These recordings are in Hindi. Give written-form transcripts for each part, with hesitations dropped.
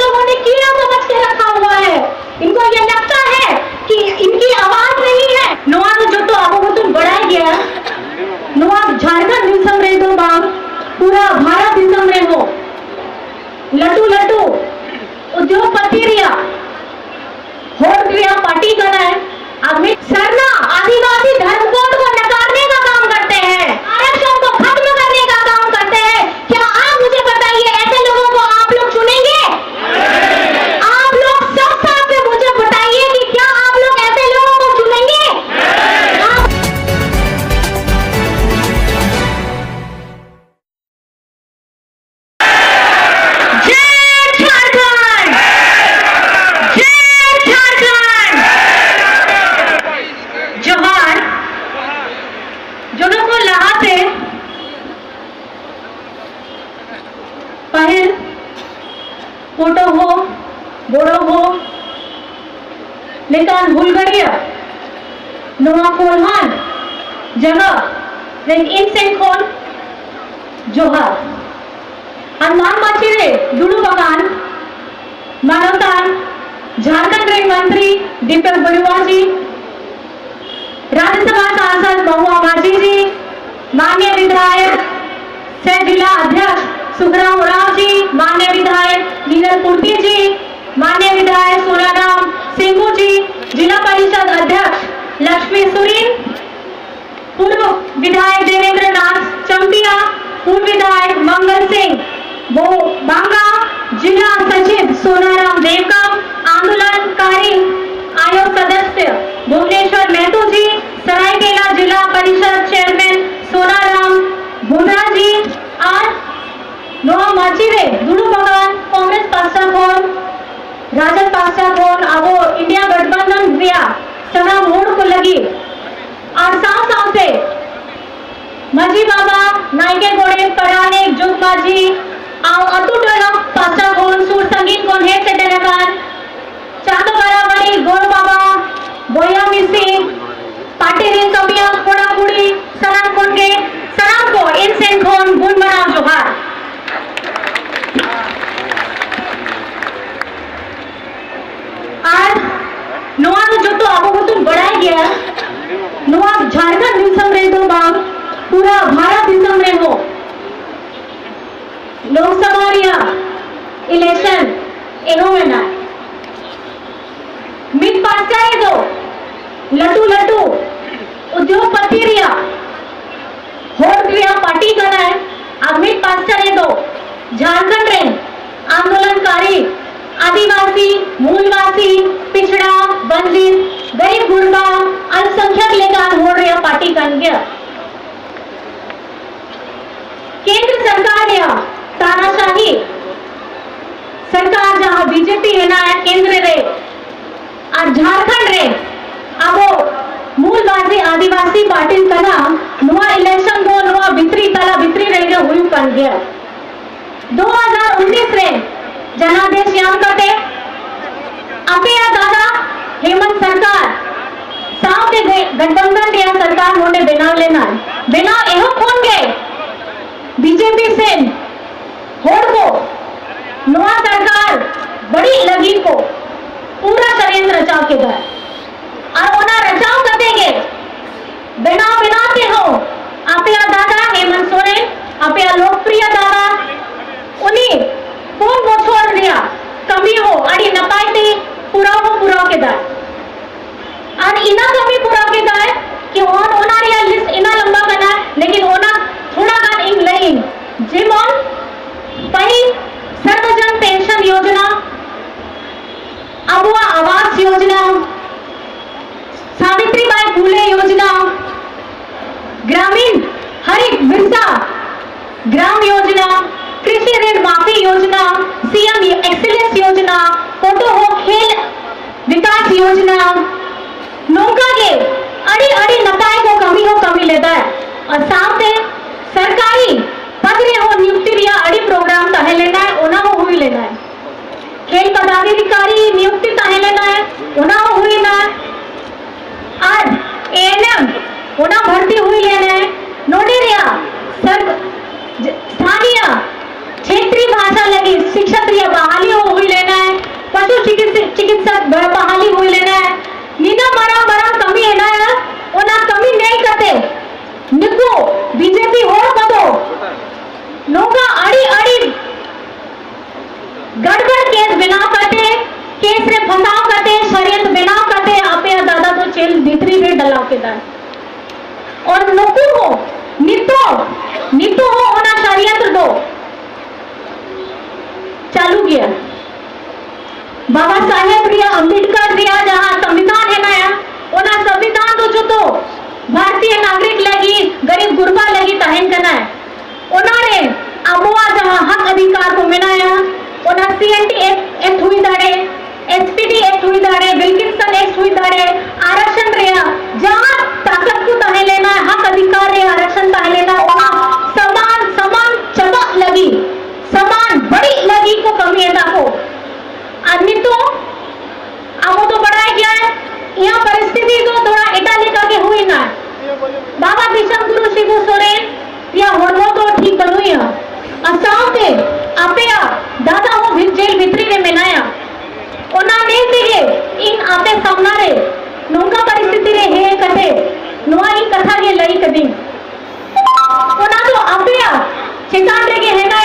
लोगों ने कीड़ा समझ के रखा हुआ है। इनको ये लगता है कि इनकी आवाज नहीं है। नोआ जो तो आपको तुम बढ़ाई गया नोआ झारखंड दिसम रे तो बाग पूरा भारत दिसम रे हो लटू लटू उद्योगपति रिया होट रिया पार्टी करा है। अमित सरना आदिवासी धर्म कोड को नकारने का काम करते हैं, आरक्षण को खत्म करने का काम करते हैं। क्या आप मुझे बताइए ऐसे लोगों को आप लोग चुनेंगे? आप लोग सब साथ में मुझे बताइए कि क्या आप लोग ऐसे लोगों को चुनेंगे? पहल फोटो हो बोड़ो हो लेकिन भूलगड़िया नोआ कोल्हान जगह इन से खोल जोहर अनुमान माचिरे दुड़ू बगान मानवतान झारखंड रेल मंत्री दीपक बरुआ जी, राज्यसभा सांसद महुआ माझी जी, माननीय विधायक सह जिला अध्यक्ष सुखराम उराव जी, माननीय विधायक नीरज पूर्ति जी, माननीय विधायक सोनाराम सिंह जी, जिला परिषद अध्यक्ष लक्ष्मी सुरीन, पूर्व विधायक देवेंद्र नाथ चंपिया, पूर्व विधायक मंगल सिंह बांगा, जिला सचिव सोनाराम देवकम, आंदोलनकारी आयोग सदस्य भुवनेश्वर महतो जी, सरायकेला जिला परिषद चेयरमैन सोनाराम भुंडा जी और नोआ माचिरे दुड़ू बगान कांग्रेस पासा खोन राजद पासा खोन अब इंडिया गठबंधन रिया सना मोड़ को लगी और साथ साथ से मजी बाबा नायके गोड़े पराने जुग माझी आव अतुटला पासा खोन सुर संगीत कोन है से डनकान चांदो बराबरी गोर बाबा बोया मिसी पार्टी रे कमिया कोड़ा कुड़ी सनाम कोन के सनाम को इनसेन खोन गुण बनाओ जोहार। आज नोआ जो तो आपको तुम बढ़ाई गया नोआ झारखंड दिसम रे तो बाग पूरा भारत दिसम रे हो लोकसभा रिया इलेक्शन एनो में ना मिट पास जाए दो लटू लटू उद्योगपति रिया होट रिया पार्टी करा है अब मिट पास चले दो झारखंड रे आंदोलनकारी आदिवासी मूलवासी पिछड़ा वंचित गरीब गुरबा अल्पसंख्यक लेकर हो रही पार्टी बन गया। केंद्र सरकार या तानाशाही सरकार जहां बीजेपी है ना केंद्र रे और झारखंड रे अब मूलवासी आदिवासी पार्टी का नाम नुआ इलेक्शन दो नुआ भित्री तला भित्री रह गया हुई बन गया। 2019 रे जनादेश याम करते अपे या दादा हेमंत सरकार साथ गठबंधन या सरकार मोने बेनाव लेना बेनाव एहो कौन गए बीजेपी से होड़ को नवा सरकार बड़ी लगी को पूरा षड्यंत्र रचाव के घर और उन्हें रचाव कर देंगे बेनाव बनाते हो अपे या दादा हेमंत सोरेन अपे या लोकप्रिय दादा उन्हीं कौन वो छोड़ दिया कमी हो अड़ी नपाई थी पूरा के दार और इना कमी पूरा के दार कि ऑन ओना रिया लिस्ट इना लंबा बना लेकिन ओना थोड़ा गान इंग नहीं जिमोन पही सर्वजन पेंशन योजना अबुआ आवास योजना सावित्रीबाई फुले योजना ग्रामीण हरित विरसा ग्राम योजना कृषि ऋण माफी योजना सीएम एक्सीलेंस योजना फोटो हो खेल विकास योजना नौका के अड़ी अड़ी नताए को कमी लेता है और साथ में सरकारी पद रे हो नियुक्ति रिया अड़ी प्रोग्राम ताहे लेना है ओना हो हुई लेना है खेल पदाधिकारी नियुक्ति ताहे लेना है ओना हो हुई ना आज एएनएम ओना भर्ती हुई लेना है नोटे रिया स्थानीय क्षेत्रीय भाषा लगी शिक्षक बहाली हो हुई लेना है अल्लाह के दान और नुकु हो नितो हो होना शरीयत दो चालू किया बाबा साहेब रिया अंबेडकर रिया जहां संविधान है नया ओना संविधान तो जो तो भारतीय नागरिक लगी गरीब गुरबा लगी तहन करना है उन्होंने अबुआ जहां हक अधिकार को मिलाया ओना सीएनटी एक्ट हुई दाड़े एसपीडी एक्ट हुई दाड़े विल्किंसन एक्ट हुई दाड़े आरक्षण रिया जहां ताकत को तहे लेना है हक अधिकार रे आरक्षण तहे लेना ओना समान चमक लगी समान बड़ी लगी को कमी है ताको अन्य तो अब तो बढ़ाया गया है यहाँ परिस्थिति तो थोड़ा इटाली का के हुई ना बाबा विषम गुरु शिबू सोरेन या होनो तो ठीक बनोई है असाउते आपया दादा हो भी जेल भित्री ने मिलाया ओना ने दिए इन आपे सामना रे नोंका परिस्थिति रे हे कथे नोआ ही कथा के लई कदी ओना तो आपया चितान रे के है ना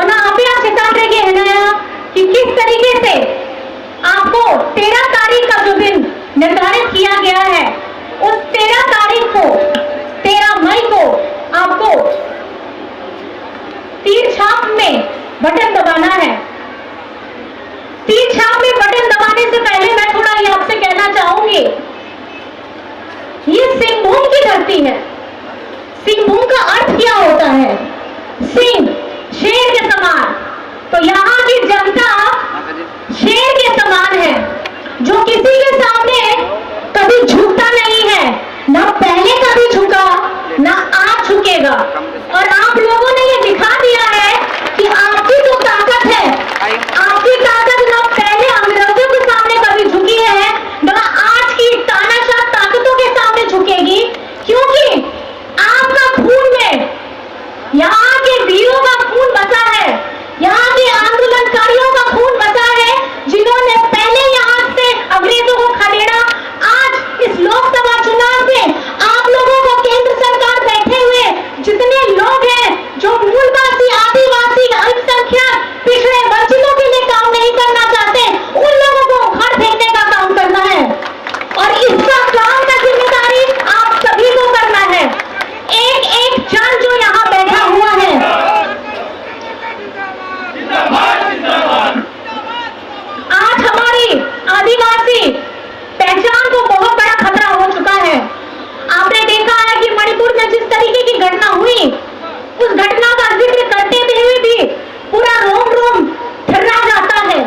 ओना आपया चितान रे के है ना कि किस तरीके से आपको 13 तारीख का जो दिन निर्धारित किया गया है उस 13 तारीख को 13 मई को आपको तीर छाप में बटन दबाना है। तीर छाप में बटन दबाने से पहले मैं थोड़ा ये आपसे कहना चाहूंगी ये सिंहभूम की धरती है। सिंहभूम का अर्थ क्या होता है? सिंह शेर के समान, तो यहाँ की जनता शेर के समान है जो किसी के सामने कभी झुकता नहीं है, ना पहले कभी झुका ना आज झुकेगा। और आप लोगों ने ये दिखा दिया है कि आपकी जो ताकत है, आपकी ताकत ना पहले अंग्रेजों के सामने कभी झुकी है ना आज की तानाशाह ताकतों के सामने झुकेगी, क्योंकि आपका खून में यहाँ के वीरों का खून बसा है, यहाँ के आंदोलनकारियों का खून बसा है जिन्होंने पहले यहाँ से अंग्रेजों को खदेड़ा। आज इस लोकसभा चुनाव में आप लोगों को केंद्र सरकार बैठे हुए जितने लोग हैं जो मूलवासी आदिवासी अल्पसंख्यक पिछड़े वंचितों के लिए काम नहीं करना चाहते उन लोगों को उखाड़ फेंकने का काम करना है और इसका काम का जिम्मेदारी आप सभी को करना है। एक एक जन जो यहाँ बैठा हुआ है आज हमारी आदिवासी पहचान को बहुत बड़ा खतरा हो चुका है। आपने देखा है कि मणिपुर में जिस तरीके की घटना हुई उस घटना का जिक्र करते हुए भी पूरा रोम रोम थर्रा जाता है।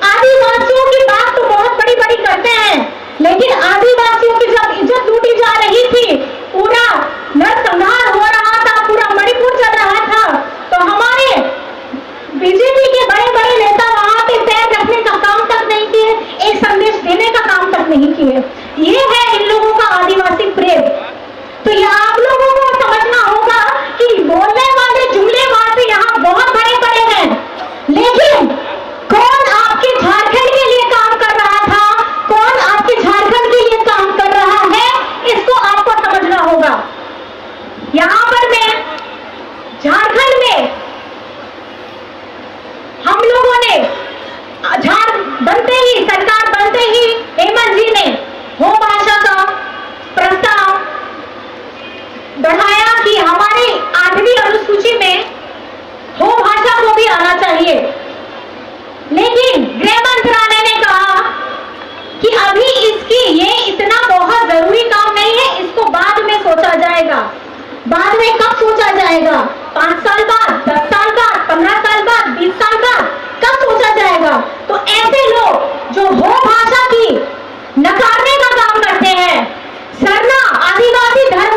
आदिवासियों की बात तो बहुत बड़ी बड़ी करते हैं, लेकिन आदिवासियों की जब इज्जत लूटी जा रही थी, पूरा नरसंहार हो रहा था, पूरा मणिपुर चल रहा था, तो हमारे बीजेपी के बड़े बड़े नेता वहां पे पैर रखने का काम तक नहीं किए, एक संदेश देने का काम तक नहीं किए। ये है इन लोगों का आदिवासी प्रेम। तो ये आप लोगों को समझना होगा कि बोलने वाले जुमलेबाज यहाँ बहुत बड़े बड़े हैं, लेकिन कौन आपके झारखंड के लिए काम कर रहा था, कौन आपके झारखंड के लिए काम कर रहा है, इसको आपको समझना होगा। यहाँ पर मैं झारखंड में हम लोगों ने सरकार बनते ही हेमंत जी ने हो भाषा का प्रस्ताव बढ़ाया कि हमारी 8वीं अनुसूची में हो भाषा को भी आना चाहिए, लेकिन गृह मंत्रालय ने कहा कि अभी इसकी ये इतना बहुत जरूरी काम नहीं है, इसको बाद में सोचा जाएगा। बाद में कब सोचा जाएगा? 5 साल बाद, 10 साल बाद, 15 साल बाद, 20 साल बाद, कब सोचा जाएगा? तो ऐसे लोग जो हो भाषा की नकारने का काम करते हैं, सरना आदिवासी धर्म